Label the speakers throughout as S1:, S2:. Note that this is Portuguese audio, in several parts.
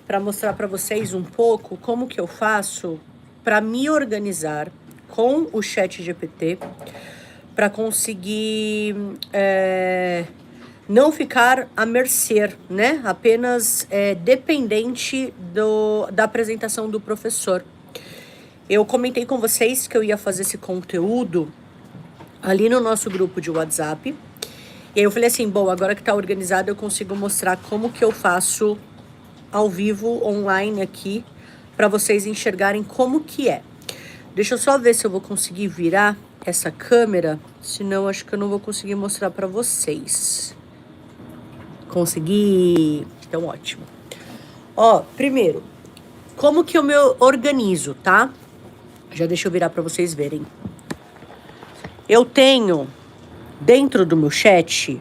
S1: para mostrar para vocês um pouco como que eu faço para me organizar com o ChatGPT para conseguir não ficar à mercê, né? Apenas dependente da apresentação do professor. Eu comentei com vocês que eu ia fazer esse conteúdo ali no nosso grupo de WhatsApp. E aí eu falei assim, bom, agora que tá organizado eu consigo mostrar como que eu faço ao vivo, online aqui, para vocês enxergarem como que é. Deixa eu só ver se eu vou conseguir virar essa câmera, senão acho que eu não vou conseguir mostrar para vocês. Consegui! Então, ótimo. Ó, primeiro, como que eu me organizo, tá? Já deixa eu virar para vocês verem. Eu tenho, dentro do meu chat,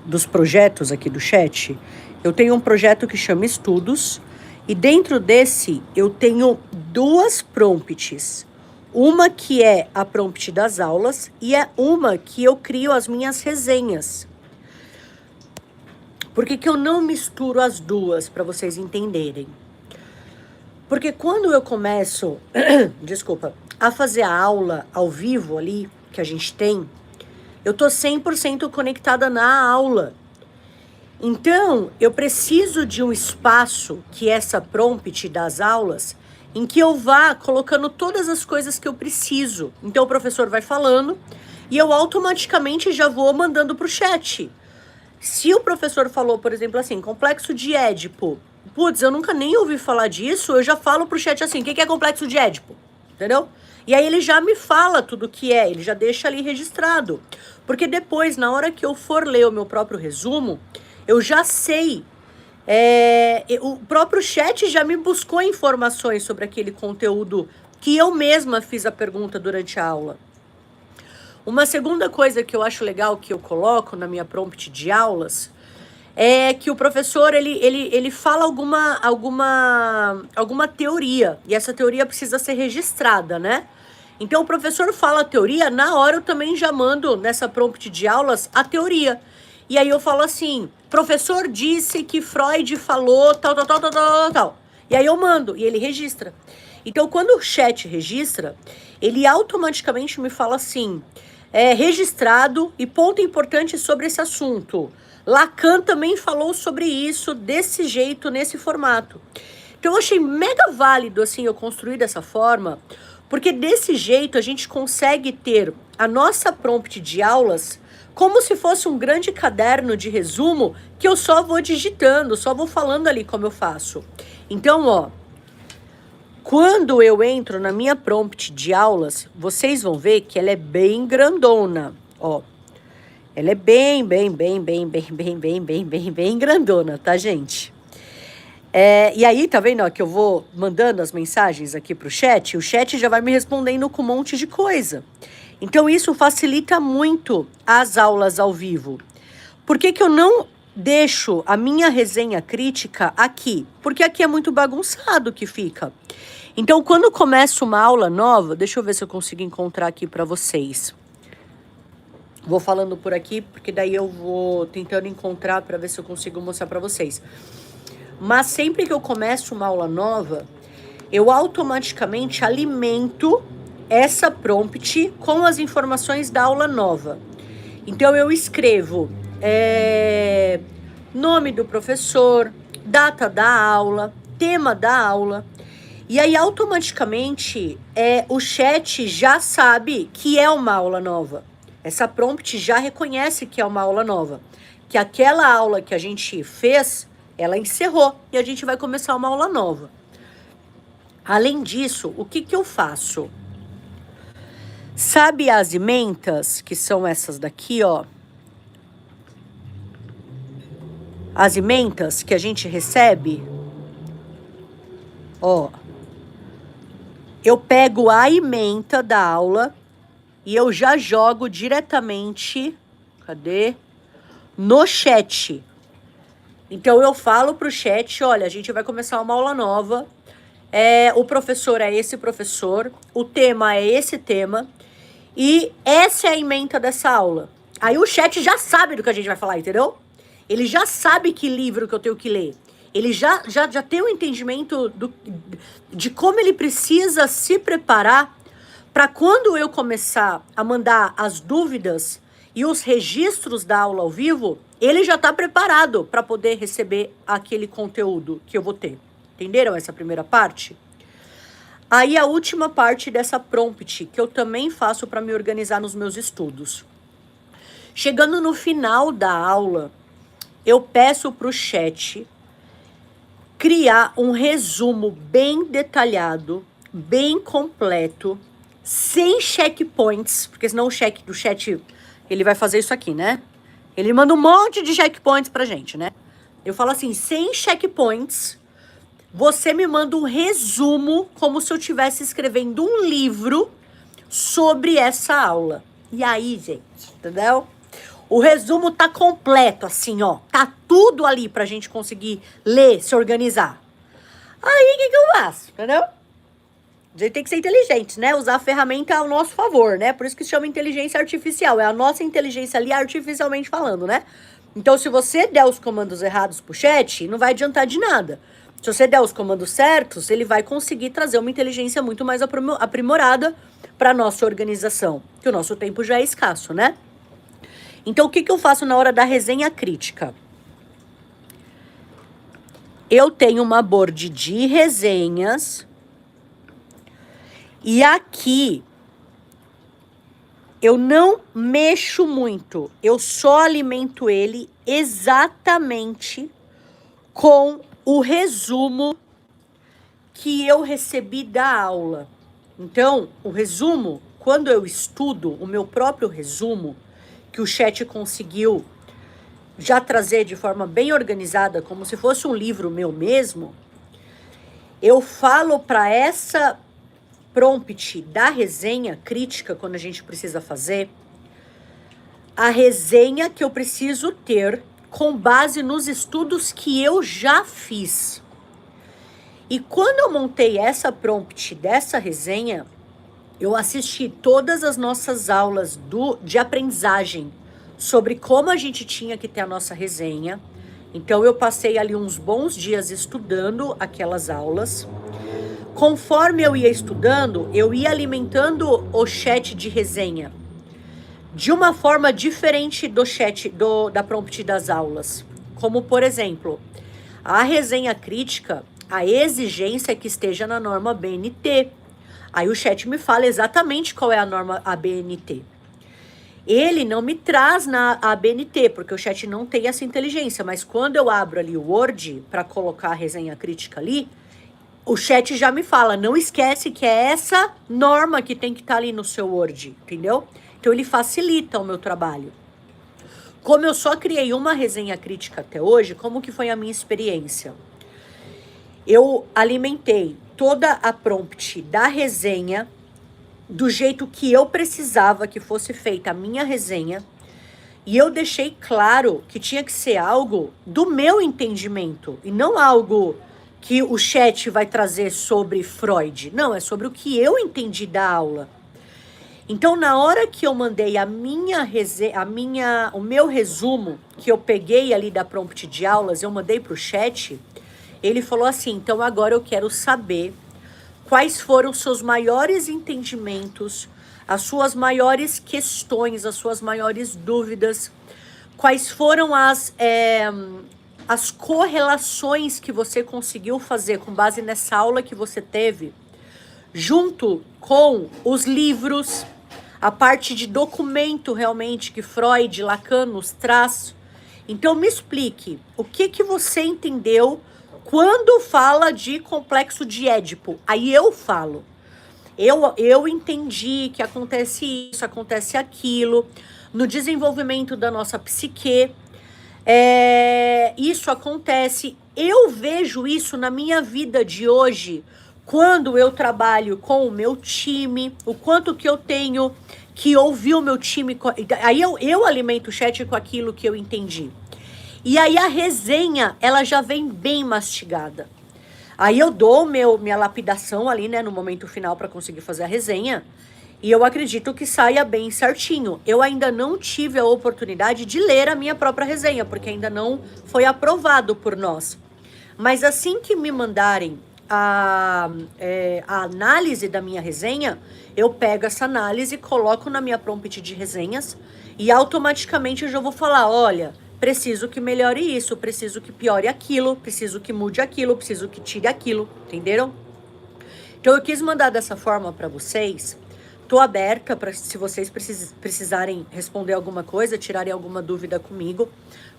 S1: dos projetos aqui do chat, eu tenho um projeto que chama Estudos, e dentro desse eu tenho duas prompts. Uma que é a prompt das aulas e é uma que eu crio as minhas resenhas. Por que que eu não misturo as duas, para vocês entenderem? Porque quando eu começo, desculpa, a fazer a aula ao vivo ali, que a gente tem, eu tô 100% conectada na aula. Então, eu preciso de um espaço, que é essa prompt das aulas, em que eu vá colocando todas as coisas que eu preciso. Então, o professor vai falando e eu automaticamente já vou mandando pro chat. Se o professor falou, por exemplo, assim, complexo de Édipo, putz, eu nunca nem ouvi falar disso, eu já falo pro chat assim, o que é complexo de Édipo? Entendeu? E aí ele já me fala tudo o que é, ele já deixa ali registrado. Porque depois, na hora que eu for ler o meu próprio resumo, eu já sei. O próprio chat já me buscou informações sobre aquele conteúdo que eu mesma fiz a pergunta durante a aula. Uma segunda coisa que eu acho legal que eu coloco na minha prompt de aulas é que o professor ele fala alguma teoria, e essa teoria precisa ser registrada, né? Então o professor fala a teoria, na hora eu também já mando nessa prompt de aulas a teoria. E aí eu falo assim, professor disse que Freud falou tal. E aí eu mando, e ele registra. Então quando o chat registra, ele automaticamente me fala assim, registrado e ponto importante sobre esse assunto. Lacan também falou sobre isso, desse jeito, nesse formato. Então eu achei mega válido, assim, eu construir dessa forma, porque desse jeito a gente consegue ter a nossa prompt de aulas como se fosse um grande caderno de resumo que eu só vou digitando, só vou falando ali como eu faço. Então, ó, quando eu entro na minha prompt de aulas, vocês vão ver que ela é bem grandona, ó. Ela é bem grandona, tá, gente? E aí, tá vendo, ó, que eu vou mandando as mensagens aqui pro chat, o chat já vai me respondendo com um monte de coisa. Então, isso facilita muito as aulas ao vivo. Por que que eu não deixo a minha resenha crítica aqui? Porque aqui é muito bagunçado que fica. Então, quando começa uma aula nova, deixa eu ver se eu consigo encontrar aqui para vocês. Vou falando por aqui, porque daí eu vou tentando encontrar para ver se eu consigo mostrar para vocês. Mas sempre que eu começo uma aula nova, eu automaticamente alimento essa prompt com as informações da aula nova. Então eu escrevo nome do professor, data da aula, tema da aula. E aí automaticamente o chat já sabe que é uma aula nova. Essa prompt já reconhece que é uma aula nova. Que aquela aula que a gente fez, ela encerrou e a gente vai começar uma aula nova. Além disso, o que que eu faço? Sabe as ementas, que são essas daqui, ó? As ementas que a gente recebe, ó. Eu pego a ementa da aula e eu já jogo diretamente, cadê? No chat. Então eu falo pro chat, olha, a gente vai começar uma aula nova. O professor é esse professor, o tema é esse tema, e essa é a ementa dessa aula. Aí o chat já sabe do que a gente vai falar, entendeu? Ele já sabe que livro que eu tenho que ler. Ele já tem um entendimento de como ele precisa se preparar para quando eu começar a mandar as dúvidas e os registros da aula ao vivo, ele já está preparado para poder receber aquele conteúdo que eu vou ter. Entenderam essa primeira parte? Aí a última parte dessa prompt, que eu também faço para me organizar nos meus estudos. Chegando no final da aula, eu peço para o chat criar um resumo bem detalhado, bem completo, sem checkpoints, porque senão o check do chat, ele vai fazer isso aqui, né? Ele manda um monte de checkpoints pra gente, né? Eu falo assim, sem checkpoints, você me manda um resumo, como se eu estivesse escrevendo um livro sobre essa aula. E aí, gente, entendeu? O resumo tá completo, assim, ó. Tá tudo ali pra gente conseguir ler, se organizar. Aí, o que eu faço, entendeu? A gente tem que ser inteligente, né? Usar a ferramenta ao nosso favor, né? Por isso que se chama inteligência artificial. É a nossa inteligência ali artificialmente falando, né? Então, se você der os comandos errados pro chat, não vai adiantar de nada. Se você der os comandos certos, ele vai conseguir trazer uma inteligência muito mais aprimorada para nossa organização. Que o nosso tempo já é escasso, né? Então, o que eu faço na hora da resenha crítica? Eu tenho uma board de resenhas. E aqui, eu não mexo muito. Eu só alimento ele exatamente com o resumo que eu recebi da aula. Então, o resumo, quando eu estudo o meu próprio resumo, que o chat conseguiu já trazer de forma bem organizada, como se fosse um livro meu mesmo, eu falo para essa prompt da resenha crítica, quando a gente precisa fazer, a resenha que eu preciso ter com base nos estudos que eu já fiz. E quando eu montei essa prompt dessa resenha, eu assisti todas as nossas aulas de aprendizagem sobre como a gente tinha que ter a nossa resenha. Então, eu passei ali uns bons dias estudando aquelas aulas. Conforme eu ia estudando, eu ia alimentando o chat de resenha de uma forma diferente do chat, da prompt das aulas. Como, por exemplo, a resenha crítica, a exigência é que esteja na norma BNT. Aí o chat me fala exatamente qual é a norma ABNT. Ele não me traz na ABNT, porque o chat não tem essa inteligência. Mas quando eu abro ali o Word para colocar a resenha crítica ali, o chat já me fala, não esquece que é essa norma que tem que estar ali no seu Word, entendeu? Então ele facilita o meu trabalho. Como eu só criei uma resenha crítica até hoje, como que foi a minha experiência? Eu alimentei toda a prompt da resenha do jeito que eu precisava que fosse feita a minha resenha, e eu deixei claro que tinha que ser algo do meu entendimento e não algo que o chat vai trazer sobre Freud. Não, é sobre o que eu entendi da aula. Então, na hora que eu mandei o meu resumo, que eu peguei ali da prompt de aulas, eu mandei para o chat, ele falou assim, então agora eu quero saber quais foram os seus maiores entendimentos, as suas maiores questões, as suas maiores dúvidas, quais foram as correlações que você conseguiu fazer com base nessa aula que você teve, junto com os livros, a parte de documento realmente que Freud, Lacan nos traz. Então me explique, o que você entendeu quando fala de complexo de Édipo? Aí eu falo, eu entendi que acontece isso, acontece aquilo, no desenvolvimento da nossa psique, isso acontece, eu vejo isso na minha vida de hoje, quando eu trabalho com o meu time, o quanto que eu tenho que ouvir o meu time, aí eu alimento o chat com aquilo que eu entendi. E aí a resenha, ela já vem bem mastigada. Aí eu dou minha lapidação ali, né, no momento final para conseguir fazer a resenha. E eu acredito que saia bem certinho. Eu ainda não tive a oportunidade de ler a minha própria resenha, porque ainda não foi aprovado por nós. Mas assim que me mandarem a análise da minha resenha, eu pego essa análise, coloco na minha prompt de resenhas e automaticamente eu já vou falar, olha, preciso que melhore isso, preciso que piore aquilo, preciso que mude aquilo, preciso que tire aquilo, entenderam? Então eu quis mandar dessa forma para vocês. Tô aberta para se vocês precisarem responder alguma coisa, tirarem alguma dúvida comigo.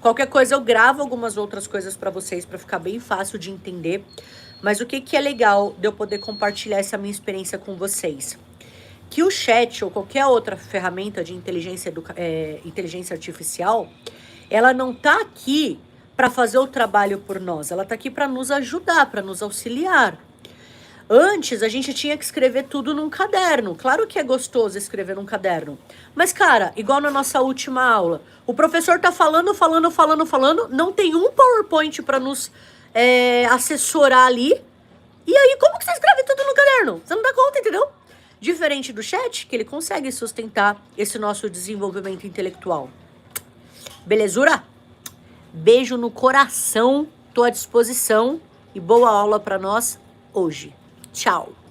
S1: Qualquer coisa eu gravo algumas outras coisas para vocês para ficar bem fácil de entender. Mas o que é legal de eu poder compartilhar essa minha experiência com vocês? Que o chat ou qualquer outra ferramenta de inteligência artificial, ela não tá aqui para fazer o trabalho por nós. Ela tá aqui para nos ajudar, para nos auxiliar. Antes, a gente tinha que escrever tudo num caderno. Claro que é gostoso escrever num caderno. Mas, cara, igual na nossa última aula, o professor tá falando, não tem um PowerPoint para nos assessorar ali. E aí, como que você escreve tudo no caderno? Você não dá conta, entendeu? Diferente do chat, que ele consegue sustentar esse nosso desenvolvimento intelectual. Belezura? Beijo no coração, tô à disposição e boa aula para nós hoje. Tchau!